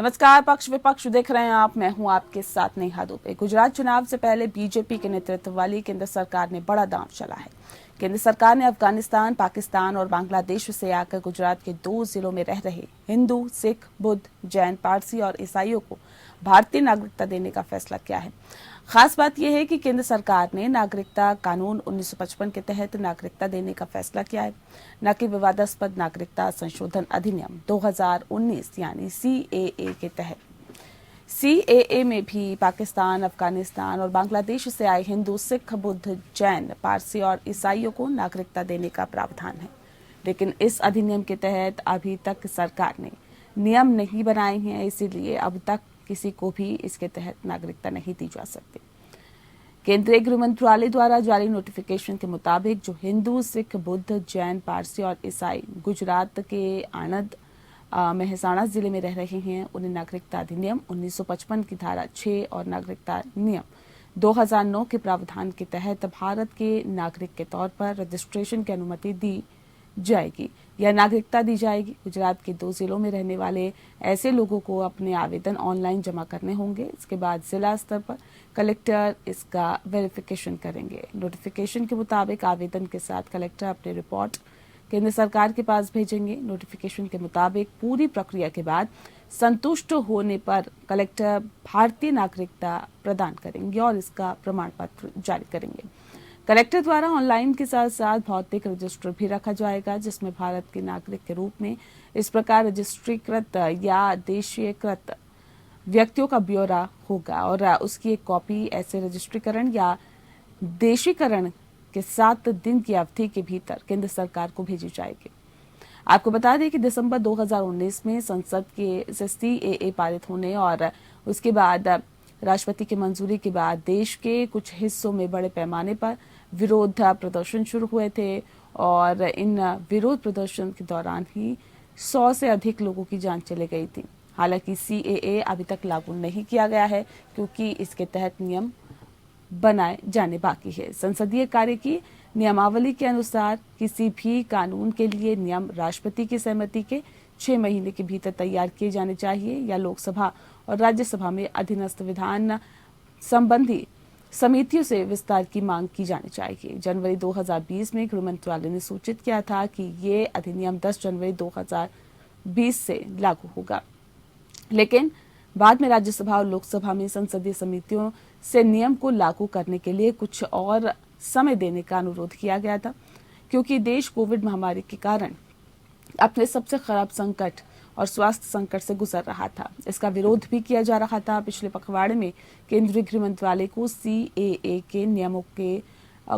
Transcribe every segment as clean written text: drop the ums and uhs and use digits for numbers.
नमस्कार, पक्ष विपक्ष देख रहे हैं आप। मैं हूं आपके साथ नेहा दुबे। गुजरात चुनाव से पहले बीजेपी के नेतृत्व वाली केंद्र सरकार ने बड़ा दांव चला है। केंद्र सरकार ने अफगानिस्तान, पाकिस्तान और बांग्लादेश से आकर गुजरात के 2 जिलों में रह रहे हिंदू, सिख, बुद्ध, जैन, पारसी और ईसाइयों को भारतीय नागरिकता देने का फैसला किया है। खास बात यह है कि केंद्र सरकार ने नागरिकता कानून 1955 के तहत नागरिकता देने का फैसला किया है, न कि विवादास्पद नागरिकता संशोधन अधिनियम 2019 यानी CAA के तहत। CAA में भी पाकिस्तान, अफगानिस्तान और बांग्लादेश से आए हिंदू, सिख, बुद्ध, जैन, पारसी और ईसाइयों को नागरिकता देने का प्रावधान है। लेकिन इस अधिनियम के तहत अभी तक सरकार ने नियम नहीं बनाए हैं, इसीलिए अब तक किसी को भी इसके तहत नागरिकता नहीं दी जा सकती। केंद्रीय गृह मंत्रालय द्वारा जारी नोटिफिकेशन के मुताबिक जो हिंदू, सिख, बुद्ध, जैन, पारसी और ईसाई गुजरात के आणंद, मेहसाणा जिले में रह रहे हैं, उन्हें नागरिकता अधिनियम 1955 की धारा 6 और नागरिकता नियम 2009 के प्रावधान के तहत भारत के नागरिक के तौर पर रजिस्ट्रेशन की अनुमति दी जाएगी या नागरिकता दी जाएगी। गुजरात के 2 जिलों में रहने वाले ऐसे लोगों को अपने आवेदन ऑनलाइन जमा करने होंगे। इसके बाद जिला स्तर पर कलेक्टर इसका वेरिफिकेशन करेंगे। नोटिफिकेशन के मुताबिक आवेदन के साथ कलेक्टर अपनी रिपोर्ट केंद्र सरकार के पास भेजेंगे। नोटिफिकेशन के मुताबिक पूरी प्रक्रिया के बाद संतुष्ट होने पर कलेक्टर भारतीय नागरिकता प्रदान करेंगे और इसका प्रमाण पत्र जारी करेंगे। कलेक्टर द्वारा ऑनलाइन के साथ साथ भौतिक रजिस्टर भी रखा जाएगा, जिसमें भारत के नागरिक के रूप में इस प्रकार रजिस्ट्रीकृत या देशीयकृत व्यक्तियों का ब्यौरा होगा और उसकी एक कॉपी ऐसे रजिस्ट्रीकरण या देशीकरण के 7 दिन की अवधि के भीतर केंद्र सरकार को भेजी जाएगी। आपको बता दें कि दिसंबर 2019 में संसद के CAA पारित होने और उसके बाद राष्ट्रपति की मंजूरी के बाद देश के कुछ हिस्सों में बड़े पैमाने पर विरोध प्रदर्शन शुरू हुए थे और इन विरोध प्रदर्शन के दौरान ही 100 से अधिक लोगों की जान चली गई थी। हालांकि CAA अभी तक लागू नहीं किया गया है क्योंकि इसके तहत नियम बनाए जाने बाकी है। संसदीय कार्य की नियमावली के अनुसार किसी भी कानून के लिए नियम राष्ट्रपति की सहमति के 6 महीने के भीतर तैयार किए जाने चाहिए या लोकसभा और राज्यसभा में अधीनस्थ विधान संबंधी समितियों से विस्तार की मांग की जानी चाहिए। जनवरी 2020 में गृह मंत्रालय ने सूचित किया था कि ये अधिनियम 10 जनवरी 2020 से लागू होगा, लेकिन बाद में राज्यसभा और लोकसभा में संसदीय समितियों से नियम को लागू करने के लिए कुछ और समय देने का अनुरोध किया गया था, क्योंकि देश कोविड महामारी के कारण अपने सबसे खराब संकट और स्वास्थ्य संकट से गुजर रहा था। इसका विरोध भी किया जा रहा था। पिछले पखवाड़े में केंद्रीय गृह मंत्रालय को CAA के नियमों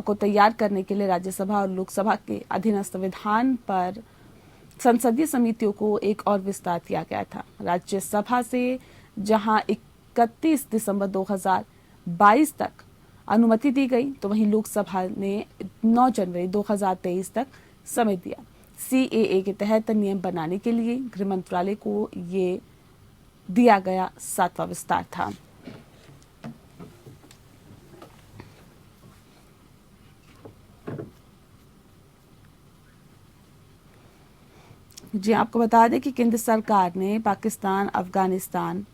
को तैयार करने के लिए राज्यसभा और लोकसभा के अधीनस्थ विधान पर संसदीय समितियों को एक और विस्तार दिया गया था। राज्यसभा से जहां 31 दिसंबर 2022 तक अनुमति दी गई, तो वहीं लोकसभा ने 9 जनवरी 2023 तक समय दिया। CAA के तहत नियम बनाने के लिए गृह मंत्रालय को ये दिया गया 7वां विस्तार था। जी, आपको बता दें कि केंद्र सरकार ने पाकिस्तान, अफगानिस्तान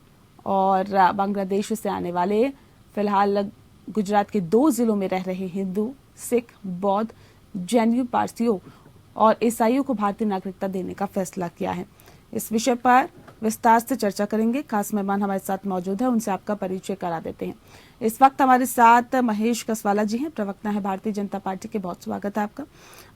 और बांग्लादेश से आने वाले फिलहाल गुजरात के 2 जिलों में रह रहे हिंदू, सिख, बौद्ध, जैन, पारसियों और ईसाइयों को भारतीय नागरिकता देने का फैसला किया है। इस विषय पर विस्तार से चर्चा करेंगे। खास मेहमान हमारे साथ मौजूद है, उनसे आपका परिचय करा देते हैं। इस वक्त हमारे साथ महेश कसवाला जी हैं, प्रवक्ता है भारतीय जनता पार्टी के। बहुत स्वागत है आपका।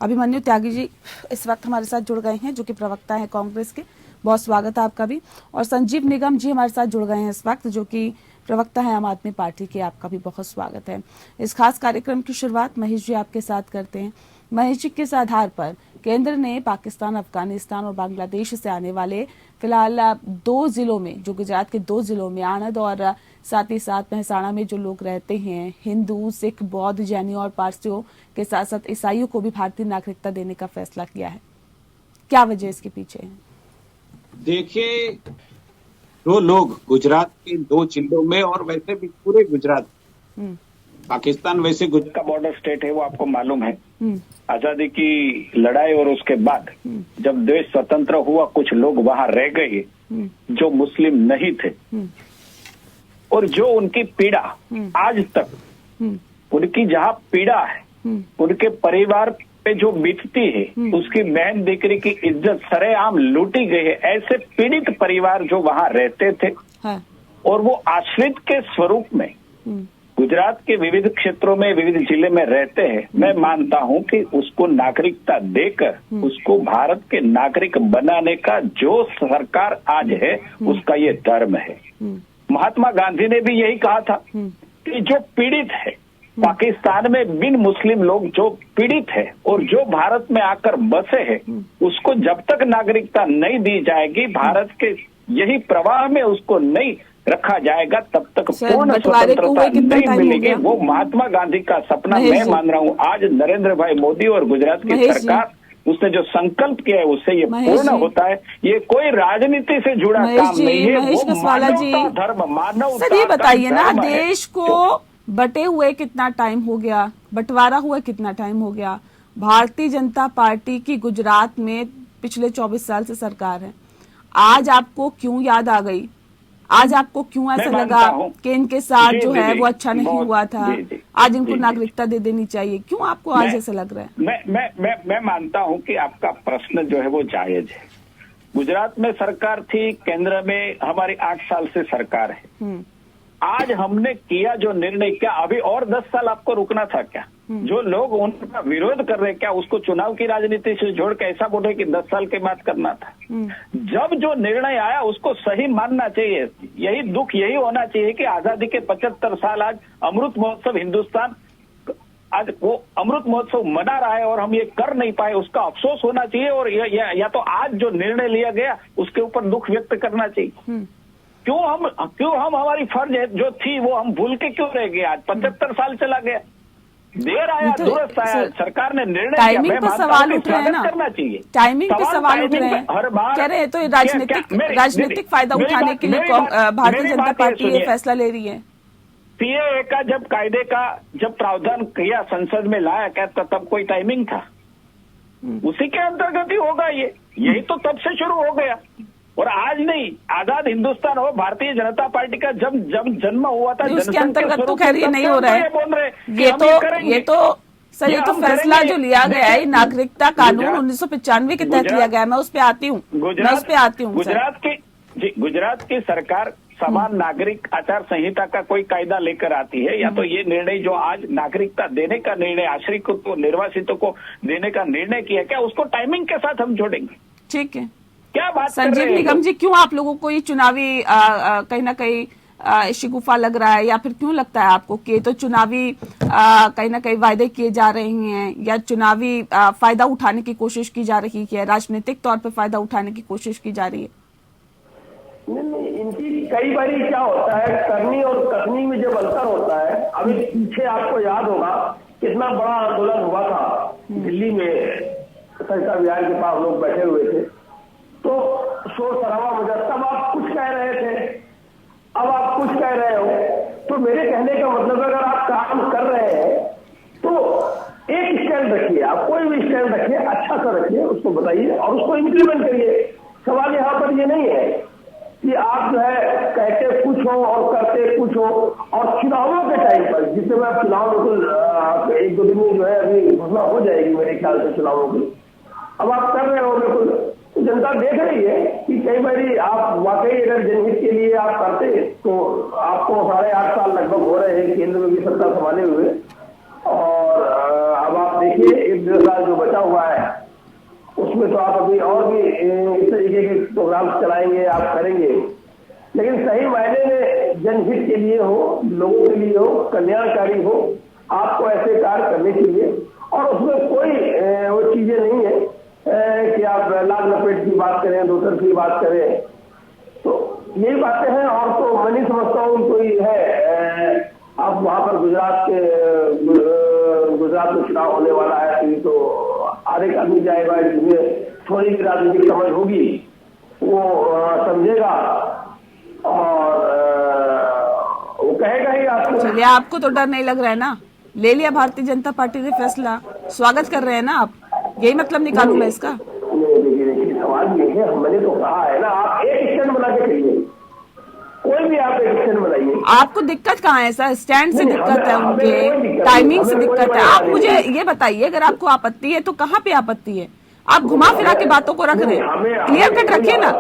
अभिमन्यु त्यागी जी इस वक्त हमारे साथ जुड़ गए हैं, जो कि प्रवक्ता है कांग्रेस के। बहुत स्वागत है आपका भी। और संजीव निगम जी हमारे साथ जुड़ गए हैं इस वक्त, जो कि प्रवक्ता है आम आदमी पार्टी के। आपका भी बहुत स्वागत है। इस खास कार्यक्रम की शुरुआत महेश जी आपके साथ करते हैं। महेश जी, किस आधार पर केंद्र ने पाकिस्तान, अफगानिस्तान और बांग्लादेश से आने वाले फिलहाल 2 जिलों में, जो गुजरात के 2 जिलों में आणंद और साथ ही साथ मेहसाणा में जो लोग रहते हैं हिंदू, सिख, बौद्ध, जैनी और पारसियों के साथ साथ ईसाइयों को भी भारतीय नागरिकता देने का फैसला किया है? क्या वजह इसके पीछे है? देखिए, जो लोग गुजरात के 2 जिलों में और वैसे भी पूरे गुजरात, पाकिस्तान वैसे गुजरात का बॉर्डर स्टेट है, वो आपको मालूम है। आजादी की लड़ाई और उसके बाद जब देश स्वतंत्र हुआ, कुछ लोग वहां रह गए जो मुस्लिम नहीं थे, और जो उनकी पीड़ा आज तक उनकी जहां पीड़ा है, उनके परिवार पे जो बीतती है, उसकी बहन दीकरी की इज्जत सरेआम लूटी गई है। ऐसे पीड़ित परिवार जो वहां रहते थे, हाँ। और वो आश्रित के स्वरूप में गुजरात के विविध क्षेत्रों में, विविध जिले में रहते हैं, मैं मानता हूं कि उसको नागरिकता देकर उसको भारत के नागरिक बनाने का जो सरकार आज है, उसका ये धर्म है। महात्मा गांधी ने भी यही कहा था कि जो पीड़ित है, पाकिस्तान में बिन मुस्लिम लोग जो पीड़ित है और जो भारत में आकर बसे हैं, उसको जब तक नागरिकता नहीं दी जाएगी, भारत के यही प्रवाह में उसको नहीं रखा जाएगा, तब तक पूर्ण स्वतंत्रता नहीं मिलेगी। वो महात्मा गांधी का सपना मैं मान रहा हूँ आज नरेंद्र भाई मोदी और गुजरात की सरकार, उसने जो संकल्प किया है उससे ये पूर्ण होता है। ये कोई राजनीति से जुड़ा काम नहीं है, वो मानवता धर्म, मानवता। सर ये बताइए ना, देश को बटे हुए कितना टाइम हो गया, बंटवारा हुआ कितना टाइम हो गया? भारतीय जनता पार्टी की गुजरात में पिछले 24 साल से सरकार है। आज आपको क्यों याद आ गई? आज आपको क्यों ऐसा लगा कि इनके साथ जो है वो अच्छा नहीं हुआ था, आज इनको नागरिकता दे देनी चाहिए? क्यों आपको आज ऐसा लग रहा है? मैं मानता हूं कि आपका प्रश्न जो है वो जायज है। गुजरात में सरकार थी, केंद्र में हमारी 8 साल से सरकार है। आज हमने किया जो निर्णय, क्या अभी और 10 साल आपको रुकना था क्या? जो लोग उनका विरोध कर रहे, क्या उसको चुनाव की राजनीति से जोड़ के ऐसा बोले कि 10 साल के बाद करना था? जब जो निर्णय आया उसको सही मानना चाहिए। यही दुख यही होना चाहिए कि आजादी के 75 साल आज अमृत महोत्सव, हिंदुस्तान आज वो अमृत महोत्सव मना रहा है और हम ये कर नहीं पाए, उसका अफसोस होना चाहिए। और या तो आज जो निर्णय लिया गया उसके ऊपर दुख व्यक्त करना चाहिए। क्यों हम हमारी फर्ज है जो थी वो हम भूल के क्यों रह गए? आज 75 साल चला गया, देर आया, दुरुस्त आया, सरकार ने निर्णय किया। टाइमिंग पे सवाल उठ रहे हैं ना, करना चाहिए। टाइमिंग पे सवाल उठ रहे हैं, कह रहे हैं तो राजनीतिक फायदा उठाने के लिए भारतीय जनता पार्टी ये फैसला ले रही है। सीएए का जब कायदे का जब प्रावधान किया, संसद में लाया, क्या तब कोई टाइमिंग था? उसी के अंतर्गत ही होगा ये, यही तो तब से शुरू हो गया। और आज नहीं, आजाद हिंदुस्तान हो, भारतीय जनता पार्टी का जब जन्म हुआ था, उसके अंतर्गत तो खैर ये नहीं हो रहा है। ये तो फैसला जो लिया गया है, नागरिकता कानून 1995 के तहत लिया गया है। मैं उस पर आती हूँ। गुजरात की सरकार समान नागरिक आचार संहिता का कोई कायदा लेकर आती है, या तो ये निर्णय जो आज नागरिकता देने का निर्णय, आश्रित को, निर्वासितों को देने का निर्णय किया, क्या उसको टाइमिंग के साथ हम जोड़ेंगे? ठीक है, क्या बात संजीव निगम जी, क्यों आप लोगों को ये चुनावी कहीं ना कहीं शिगुफा लग रहा है, या फिर क्यों लगता है आपको कि तो चुनावी कहीं ना कहीं वायदे किए जा रहे हैं, या चुनावी फायदा उठाने की कोशिश की जा रही है, राजनीतिक तौर पे फायदा उठाने की कोशिश की जा रही है? नहीं, इनकी कई बार क्या होता है, करनी और कथनी में जब अंतर होता है। अभी पीछे आपको याद होगा कितना बड़ा आंदोलन हुआ था दिल्ली में, संसद विहार के पास लोग बैठे हुए थे, तो शोर शराबा हो जाता, तब आप कुछ कह रहे थे, अब आप कुछ कह रहे हो। तो मेरे कहने का मतलब अगर आप काम कर रहे हैं तो एक स्टैंड रखिए, आप कोई भी स्टैंड रखिए, अच्छा सा रखिए, उसको बताइए और उसको इम्प्लीमेंट करिए। सवाल यहाँ पर ये नहीं है कि आप जो है कहते कुछ हो और करते कुछ हो। और चुनावों के टाइम पर, जिस समय चुनाव बिल्कुल 1-2 दिन में जो है अभी घोषणा हो जाएगी मेरे ख्याल से चुनावों की, अब आप कर रहे हो बिल्कुल, तो जनता देख रही है कि कई बार आप वाकई अगर जनहित के लिए आप करते तो आपको 8.5 साल लगभग हो रहे हैं केंद्र में भी सत्ता संभाले हुए, और अब आप देखिए 1-1.5 साल जो बचा हुआ है उसमें तो आप अभी और भी इस तरीके के प्रोग्राम चलाएंगे, आप करेंगे, लेकिन सही मायने में जनहित के लिए हो, लोगों के लिए हो, कल्याणकारी हो, आपको ऐसे कार्य करने चाहिए। और उसमें कोई वो चीजें नहीं है कि आप लाल लपेट की बात करें, दूसर की बात करें, तो यही बातें हैं। और तो मैं नहीं समझता हूँ कोई है, आप वहां पर गुजरात में चुनाव होने वाला है तो आधे आदमी जाएगा, जिसमें थोड़ी भी राजनीतिक समझ होगी वो समझेगा और वो कहेगा ही आपको। चलिए, आपको तो डर नहीं लग रहा है ना? ले लिया भारतीय जनता पार्टी ने फैसला, स्वागत कर रहे हैं ना आप? यही मतलब निकालूं मैं इसका? देखिए सवाल ये है, मैंने तो कहा है ना, आप एक स्टैंड बना के चलिए, कोई भी आप एक स्टैंड बनाइए। आपको दिक्कत कहाँ है सर? स्टैंड से दिक्कत है, उनके टाइमिंग से दिक्कत है। आप मुझे ये बताइए, अगर आपको आपत्ति है तो कहाँ पे आपत्ति है? आप घुमा फिरा के बातों को रख रहे हैं, क्लियर कट रखिए ना।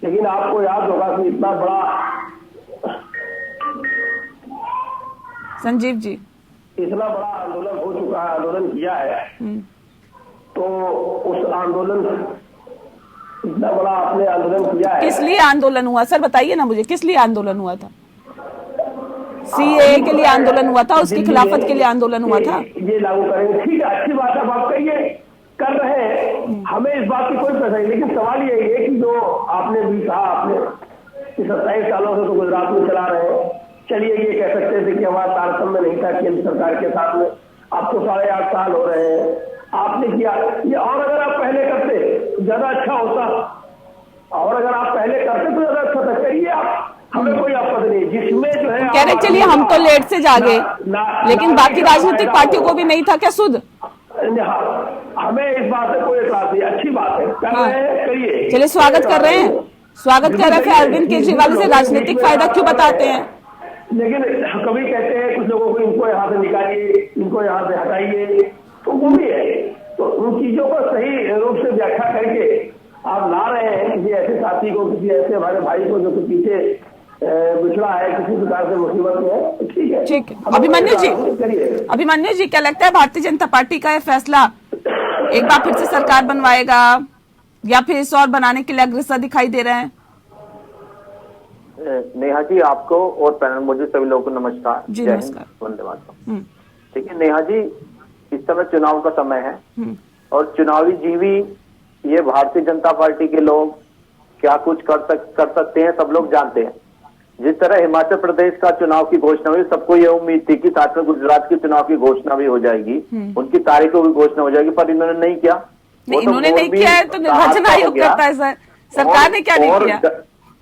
लेकिन आपको याद होगा कि इतना बड़ा, संजीव जी, इतना बड़ा आंदोलन हो चुका है, आंदोलन किया है, तो उस आंदोलन, इतना बड़ा आपने आंदोलन किया है। किस लिए आंदोलन हुआ सर? बताइए ना मुझे, किस लिए आंदोलन हुआ था? सीएए के लिए आंदोलन हुआ था, उसकी खिलाफत के लिए आंदोलन हुआ था। ये लागू करेंगे, ठीक है, अच्छी बात है, आप कहिए, कर रहे हैं, हमें इस बात की कोई पता नहीं। लेकिन सवाल ये है कि जो आपने भी कहा, आपने 27 सालों से तो गुजरात में चला रहे हैं, चलिए ये कह सकते थे कि हमारा तारतम्य नहीं था केंद्र सरकार के साथ में, अब तो 8.5 साल हो रहे हैं, आपने किया ये, और अगर आप पहले करते ज्यादा अच्छा होता, और अगर आप पहले करते तो ज्यादा अच्छा था। करिए आप, हमें कोई आपत्ति नहीं, जिसमें जो है कह रहे चलिए हम तो लेट से जागे, लेकिन बाकी राजनीतिक पार्टियों को भी नहीं था क्या सुध? हमें इस बात से कोई एतराज नहीं, अच्छी बात है, कर रहे हैं, करिए। चलिए स्वागत कर रहे हैं, स्वागत कर रहे हैं। अरविंद केजरीवाल से राजनीतिक फायदा क्यों बताते हैं? लेकिन कभी कहते हैं कुछ लोगों को, इनको यहाँ से निकालिए, इनको यहाँ से हटाइए, तो वो भी है। तो उन चीजों को सही रूप से व्याख्या करके आप ला रहे हैं किसी ऐसे साथी को, किसी ऐसे हमारे भाई को जो कि पीछे बिछड़ा है, किसी प्रकार से मुसीबत में है, ठीक है, ठीक है। अभिमन्यु जी, अभिमन्यु जी, क्या लगता है भारतीय जनता पार्टी का यह फैसला एक बार फिर से सरकार बनवाएगा या फिर इस और बनाने के लिए अग्रसर दिखाई दे रहे हैं? नेहा जी, आपको और पैनल मौजूद सभी लोगों को नमस्कार जी। नमस्कार, वंदे मातरम। ठीक है नेहा जी, इस समय चुनाव का समय है और चुनावी जीवी ये भारतीय जनता पार्टी के लोग क्या कुछ कर सकते हैं, सब लोग जानते हैं। जिस तरह हिमाचल प्रदेश का चुनाव की घोषणा हुई, सबको ये उम्मीद थी कि साथ में गुजरात के चुनाव की घोषणा भी हो जाएगी, उनकी तारीखों की घोषणा हो जाएगी, पर इन्होंने नहीं किया। इन्होंने नहीं किया है तो निर्वाचन आयोग करता है सर, सरकार ने क्या नहीं किया?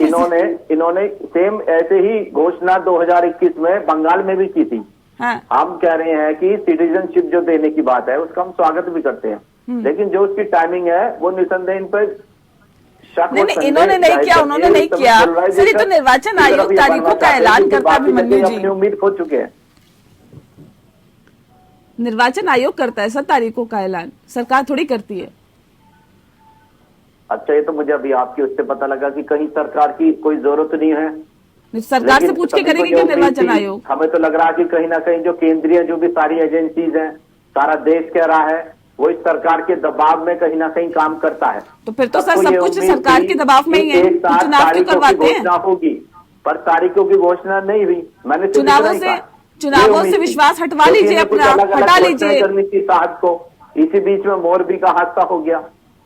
इन्होंने सेम ऐसे ही घोषणा 2021 में बंगाल में भी की थी। हाँ। हम कह रहे हैं कि सिटीजनशिप जो देने की बात है उसका हम स्वागत भी करते हैं, लेकिन जो उसकी टाइमिंग है वो निसंदेह इन पर नहीं, इन्होंने नहीं किया, उन्होंने नहीं किया सर। ये तो निर्वाचन आयोग तारीखों का ऐलान करता है अभिमन्यु जी, अपनी उम्मीद खो चुके हैं। निर्वाचन आयोग करता है सर तारीखों का ऐलान, सरकार थोड़ी करती है। अच्छा, ये तो मुझे अभी आपके उससे पता लगा कि कहीं सरकार की कोई जरूरत नहीं है, सरकार से पूछ के करेंगे क्या निर्वाचन आयोग? हमें तो लग रहा है कि कहीं ना कहीं जो केंद्रीय जो भी सारी एजेंसीज हैं, सारा देश कह रहा है वो इस सरकार के दबाव में कहीं ना कहीं काम करता है। तो फिर तो सर सब कुछ सरकार के दबाव में ही है, तो चुनाव क्यों करवाते हैं? होगी, पर तारीखों की घोषणा नहीं हुई। मैंने चुनावों से विश्वास हटवा लीजिए, अपना हटा लीजिए करनी थी साहब को। इसी बीच में मोरबी का हादसा हो गया।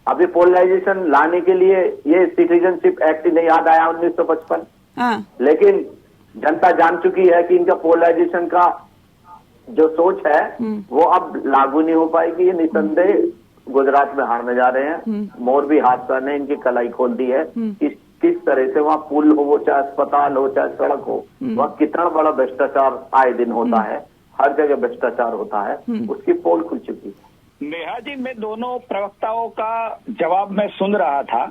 अभी पोलराइजेशन लाने के लिए ये सिटीजनशिप एक्ट नहीं याद आया 1955, लेकिन जनता जान चुकी है कि इनका पोलराइजेशन का जो सोच है वो अब लागू नहीं हो पाएगी। ये निसंदेह गुजरात में हारने जा रहे हैं। मोरबी हादसा ने इनकी कलाई खोल दी है। किस तरह से वहाँ पुल हो, चाहे अस्पताल हो, चाहे सड़क हो, वहाँ कितना बड़ा भ्रष्टाचार आए दिन होता है, हर जगह भ्रष्टाचार होता है, उसकी पोल खुल चुकी है। नेहा जी, मैं दोनों प्रवक्ताओं का जवाब में सुन रहा था,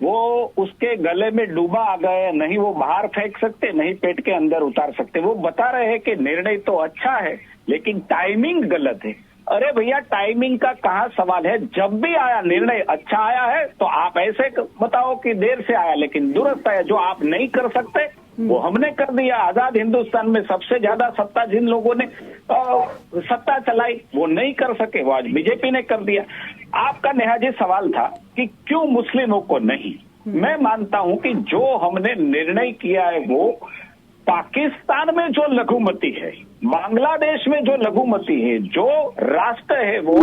वो उसके गले में डूबा आ गए, नहीं वो बाहर फेंक सकते, नहीं पेट के अंदर उतार सकते। वो बता रहे हैं कि निर्णय तो अच्छा है लेकिन टाइमिंग गलत है। अरे भैया, टाइमिंग का कहाँ सवाल है? जब भी आया निर्णय अच्छा आया है तो आप ऐसे बताओ कि देर से आया लेकिन दुरुस्त आया। जो आप नहीं कर सकते वो हमने कर दिया। आजाद हिंदुस्तान में सबसे ज्यादा सत्ता जिन लोगों ने सत्ता चलाई वो नहीं कर सके, वो आज बीजेपी ने कर दिया। आपका नेहा जी सवाल था कि क्यों मुस्लिमों को नहीं। मैं मानता हूं कि जो हमने निर्णय किया है वो पाकिस्तान में जो लघुमती है, बांग्लादेश में जो लघुमती है, जो राष्ट्र है वो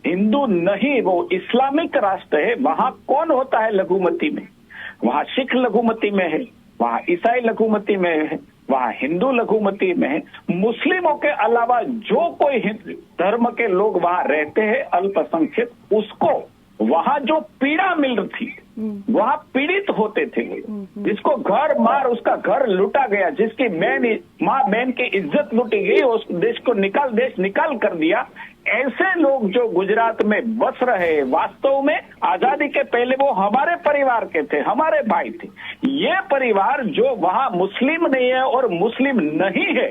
हिंदू नहीं, वो इस्लामिक राष्ट्र है। वहां कौन होता है लघुमती में? वहां सिख लघुमती में है, वहां ईसाई लघुमती में है, वहां हिंदू लघुमती में है। मुस्लिमों के अलावा जो कोई धर्म के लोग वहां रहते हैं अल्पसंख्यक, उसको वहां जो पीड़ा मिल रही थी, वहां पीड़ित होते थे। जिसको घर मार उसका घर लूटा गया, जिसकी माँ बहन की इज्जत लूटी गई, उस देश को देश निकाल कर दिया। ऐसे लोग जो गुजरात में बस रहे, वास्तव में आजादी के पहले वो हमारे परिवार के थे, हमारे भाई थे। ये परिवार जो वहां मुस्लिम नहीं है और मुस्लिम नहीं है,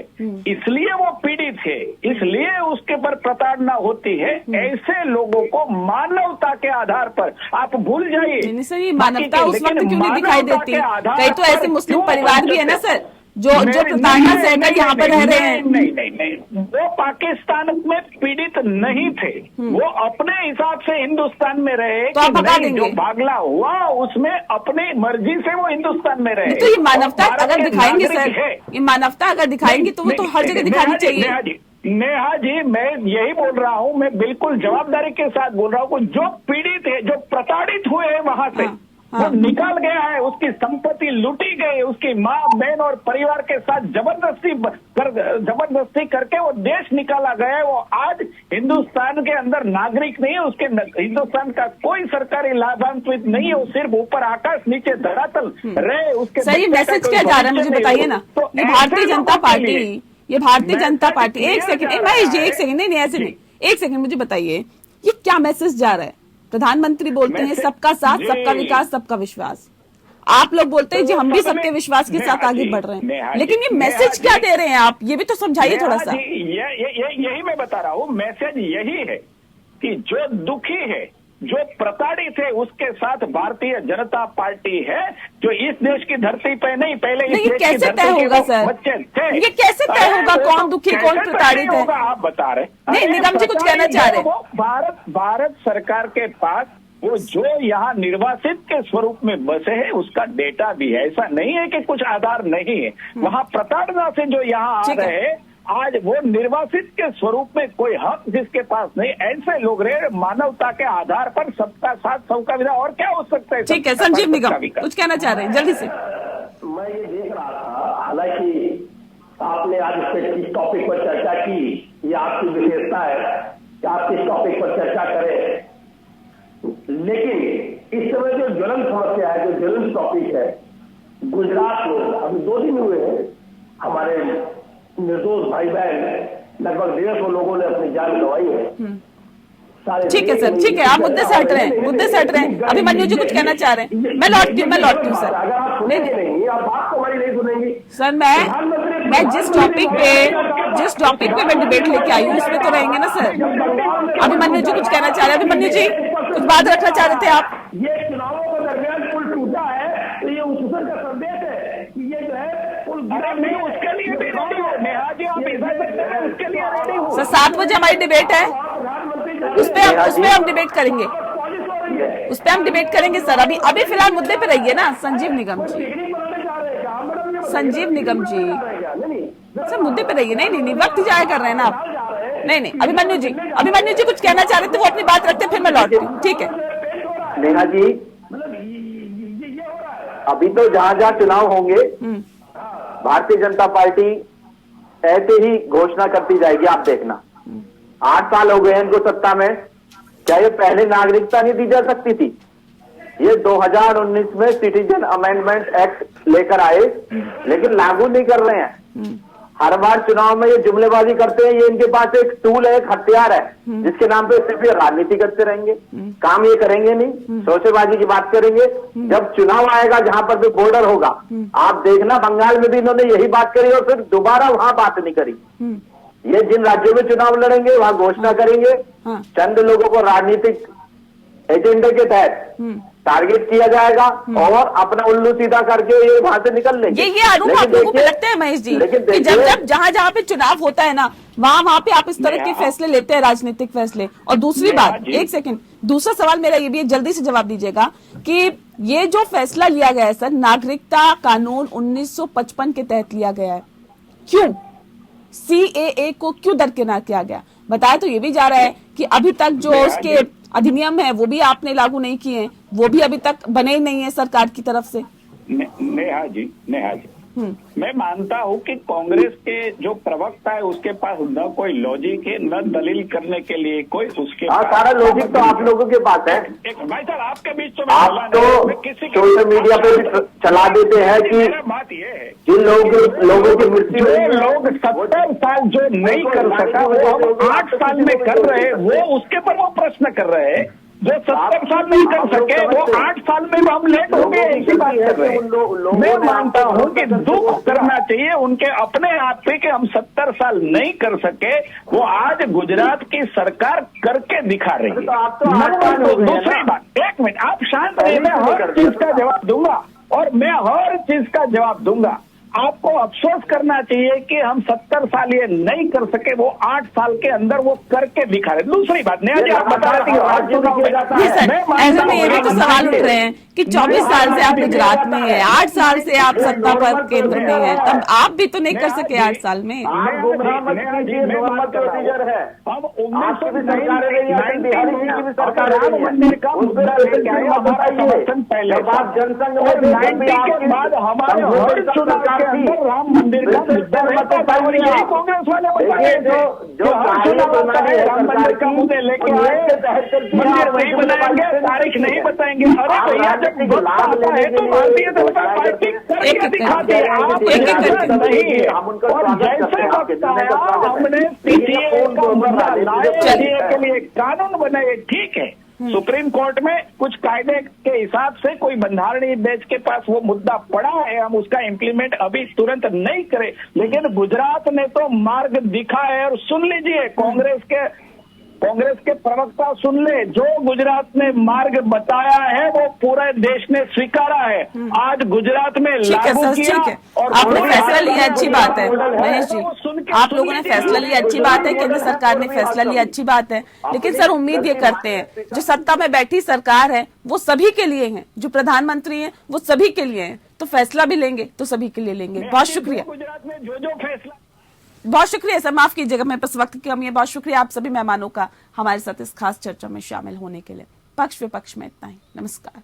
इसलिए वो पीड़ित है, इसलिए उसके पर प्रताड़ना होती है। ऐसे लोगों को मानवता के आधार पर आप भूल जाइए। सर, ये मानवता उस वक्त क्यों नहीं दिखाई देती? कई तो ऐसे मुस्लिम परिवार भी है ना सर, जो प्रताड़ना सहकर यहाँ पर रह रहे हैं। नहीं, वो पाकिस्तान में पीड़ित नहीं थे, वो अपने हिसाब से हिंदुस्तान में रहे। तो आप भगा देंगे? जो भागला हुआ उसमें अपनी मर्जी से वो हिंदुस्तान में रहे। तो ये मानवता अगर दिखाएंगे सर, ये मानवता अगर दिखाएंगे तो वो तो हर जगह दिखानी चाहिए। नेहा जी, मैं यही बोल रहा हूँ, मैं बिल्कुल जवाबदारी के साथ बोल रहा हूँ, जो पीड़ित है, जो प्रताड़ित हुए हैं वहां से, वो निकाल गया है, उसकी संपत्ति लूटी गई, उसकी माँ बहन और परिवार के साथ जबरदस्ती करके वो देश निकाला गया है। वो आज हिंदुस्तान के अंदर नागरिक नहीं है, उसके हिंदुस्तान का कोई सरकारी लाभान्वित नहीं है, वो सिर्फ ऊपर आकाश नीचे धरातल रहे। उसके सही मैसेज क्या जा रहा है मुझे बताइए ना। ये भारतीय जनता पार्टी, ये भारतीय जनता पार्टी, एक सेकंड महेश जी, एक सेकंड, नहीं ऐसे नहीं, एक सेकंड मुझे बताइए ये क्या मैसेज जा रहा है? प्रधानमंत्री बोलते हैं सबका साथ, सबका विकास, सबका विश्वास। आप लोग बोलते हैं जी हम भी सबके विश्वास के साथ आगे बढ़ रहे हैं, लेकिन ये मैसेज क्या दे रहे हैं आप? ये भी तो समझाइए थोड़ा सा। यही मैं बता रहा हूँ, मैसेज यही है कि जो दुखी है, जो प्रताड़ित है, उसके साथ भारतीय जनता पार्टी है, जो इस देश की धरती पे नहीं, पहले इस देश कैसे तय होगा सर? बच्चे थे। ये कैसे तय होगा कौन दुखी कौन प्रताड़ित है? आप बता रहे नहीं, निगम जी कुछ कहना चाह रहे हैं। भारत सरकार के पास वो जो यहाँ निर्वासित के स्वरूप में बसे हैं उसका डेटा भी है। ऐसा नहीं है कि कुछ आधार नहीं है, वहाँ प्रताड़ना से जो यहाँ आ रहे हैं, आज वो निर्वासित के स्वरूप में कोई हक जिसके पास नहीं, ऐसे लोग रहे। मानवता के आधार पर सबका साथ, सबका विकास, और क्या हो सकता है? ठीक है, संजीव निगम कुछ कहना चाह रहे हैं जल्दी से। मैं ये देख रहा था, हालांकि आपने आज इस टॉपिक पर चर्चा की, ये आपकी विशेषता है कि आप किस टॉपिक पर चर्चा करें, लेकिन इस समय जो ज्वलंत समस्या है, जो ज्वलंत टॉपिक है, गुजरात में अभी 2 दिन हुए हैं, हमारे निर्दोष भाई बहन लगभग 150 लोगों ने अपनी जान गंवाई है। ठीक है सर, ठीक है, आप मुद्दे से हट रहे हैं, मुद्दे से हट रहे हैं। अभिमन्यु जी कुछ कहना चाह रहे हैं? मैं लौटती हूँ सर। अगर आप सुनेंगे नहीं, आप बात तो हमारी नहीं सुनेंगी सर। मैं जिस टॉपिक पे मैं डिबेट लेके आई हूँ उसमें तो रहेंगे ना सर। अभिमन्यु जी कुछ कहना चाह रहे हैं? अभिमन्यु जी कुछ बात रखना चाह रहे थे आप? ये चुनावों के दरमियान पुल टूटा है तो ये उत्सव का संदेश है कि ये जो है पुल गिरा नहीं, उसके लिए भी रेडी हो। नेहा जी आप उसके लिए रेडी हो सर। 7 बजे हमारी डिबेट है, उस पे हम डिबेट करेंगे, उस पे हम डिबेट करेंगे सर। अभी फिलहाल मुद्दे पे रहिए ना संजीव निगम जी। संजीव निगम जी सर मुद्दे पे रहिए। नहीं, वक्त जाया कर रहे हैं ना आप। नहीं, अभिमन्यु जी कुछ कहना चाह रहे थे, वो अपनी बात रखते फिर मैं लौटती हूँ। ठीक है नेहा जी, अभी तो जहां चुनाव होंगे भारतीय जनता पार्टी ऐसे ही घोषणा करती जाएगी, आप देखना। 8 साल हो गए इनको सत्ता में, क्या ये पहले नागरिकता नहीं दी जा सकती थी? ये 2019 में सिटीजन अमेंडमेंट एक्ट लेकर आए, लेकिन लागू नहीं कर रहे हैं। हर बार चुनाव में ये जुमलेबाजी करते हैं, ये इनके पास एक टूल है, एक हथियार है, जिसके नाम पे सिर्फ ये राजनीति करते रहेंगे, काम ये करेंगे नहीं, शोशेबाजी की बात करेंगे। जब चुनाव आएगा जहां पर भी बॉर्डर होगा, आप देखना बंगाल में भी इन्होंने यही बात करी और फिर दोबारा वहां बात नहीं करी। ये जिन राज्यों में चुनाव लड़ेंगे वहां घोषणा करेंगे, चंद लोगों को राजनीतिक एजेंडे के तहत टारगेट किया जाएगा और अपना उल्लू सीधा करके ये वहां से निकल लेंगे। ये आरोप आप लोगों पे लगते हैं महेश जी कि जब जहां पे चुनाव होता है ना, वहां पे आप इस तरह के फैसले लेते हैं, राजनीतिक फैसले। और दूसरी बात, एक सेकंड, दूसरा सवाल मेरा ये भी है, जल्दी से जवाब दीजिएगा कि ये जो फैसला लिया गया है सर, नागरिकता कानून 1955 के तहत लिया गया है, क्यों CAA को क्यों दरकिनार किया गया? बताया तो ये भी जा रहा है कि अभी तक जो उसके अधिनियम है वो भी आपने लागू नहीं किए हैं, वो भी अभी तक बने ही नहीं है सरकार की तरफ से। नेहा जी मैं मानता हूं कि कांग्रेस के जो प्रवक्ता है उसके पास न कोई लॉजिक है, न दलील करने के लिए कोई उसके पास सारा लॉजिक तो आप लोगों के पास है। एक भाई साहब आपके बीच तो आप तो सोशल मीडिया पे भी चला देते हैं कि बात ये है जिन लोगों की मृत्यु लोग 70 साल जो नहीं कर सका वो हम 8 साल में कर रहे हैं, वो उसके पर वो प्रश्न कर रहे हैं। जो 70 साल नहीं कर सके वो 8 साल में हम लेट हो गए, ऐसी बात कर रहे हैं। मैं मानता हूं कि दुख करना चाहिए उनके अपने आप पे कि हम 70 साल नहीं कर सके, वो आज गुजरात की सरकार करके दिखा रही है। दूसरी बात, एक मिनट आप शांत रहिए, मैं हर चीज का जवाब दूंगा और मैं हर चीज का जवाब दूंगा। आपको अफसोस करना चाहिए कि हम 70 साल ये नहीं कर सके, वो 8 साल के अंदर वो करके दिखा रहे। दूसरी बात नेहा जी आप बता रही ऐसे में ये भी तो सवाल उठ रहे हैं कि 24 साल से आप गुजरात में हैं, 8 साल से आप सत्ता पर केंद्र में हैं, तब आप भी तो नहीं कर सके 8 साल में। राम मंदिर का मुद्दा रहता है और यही कांग्रेस वाले बताए जो राम मंदिर का मुद्दे लेके आए, मंदिर नहीं बनाएंगे, तारीख नहीं बताएंगे। अरे भैया जब आता है तो भारतीय जनता पार्टी करके दिखाती है, आप नहीं है। और जैसे वक्त आया हमने सीसीए का मुद्दा लाए, सीसीए के लिए कानून बनाए, ठीक है। सुप्रीम कोर्ट में कुछ कायदे के हिसाब से कोई बंधारणीय बेंच के पास वो मुद्दा पड़ा है, हम उसका इम्प्लीमेंट अभी तुरंत नहीं करें, लेकिन गुजरात ने तो मार्ग दिखा है। और सुन लीजिए कांग्रेस के प्रवक्ता सुन ले, जो गुजरात ने मार्ग बताया है वो पूरे देश ने स्वीकारा है, आज गुजरात में लागू किया। और आपने फैसला लिया, अच्छी बात है महेश जी, आप लोगों ने फैसला लिया, अच्छी बात है, केंद्र सरकार ने फैसला लिया, अच्छी बात है। लेकिन सर उम्मीद ये करते हैं जो सत्ता में बैठी सरकार है वो सभी के लिए है, जो प्रधानमंत्री है वो सभी के लिए है, तो फैसला भी लेंगे तो सभी के लिए लेंगे। बहुत शुक्रिया गुजरात में जो फैसला, बहुत शुक्रिया सर, माफ कीजिएगा मैं बस वक्त की कमी है। बहुत शुक्रिया आप सभी मेहमानों का हमारे साथ इस खास चर्चा में शामिल होने के लिए। पक्ष विपक्ष में इतना ही, नमस्कार।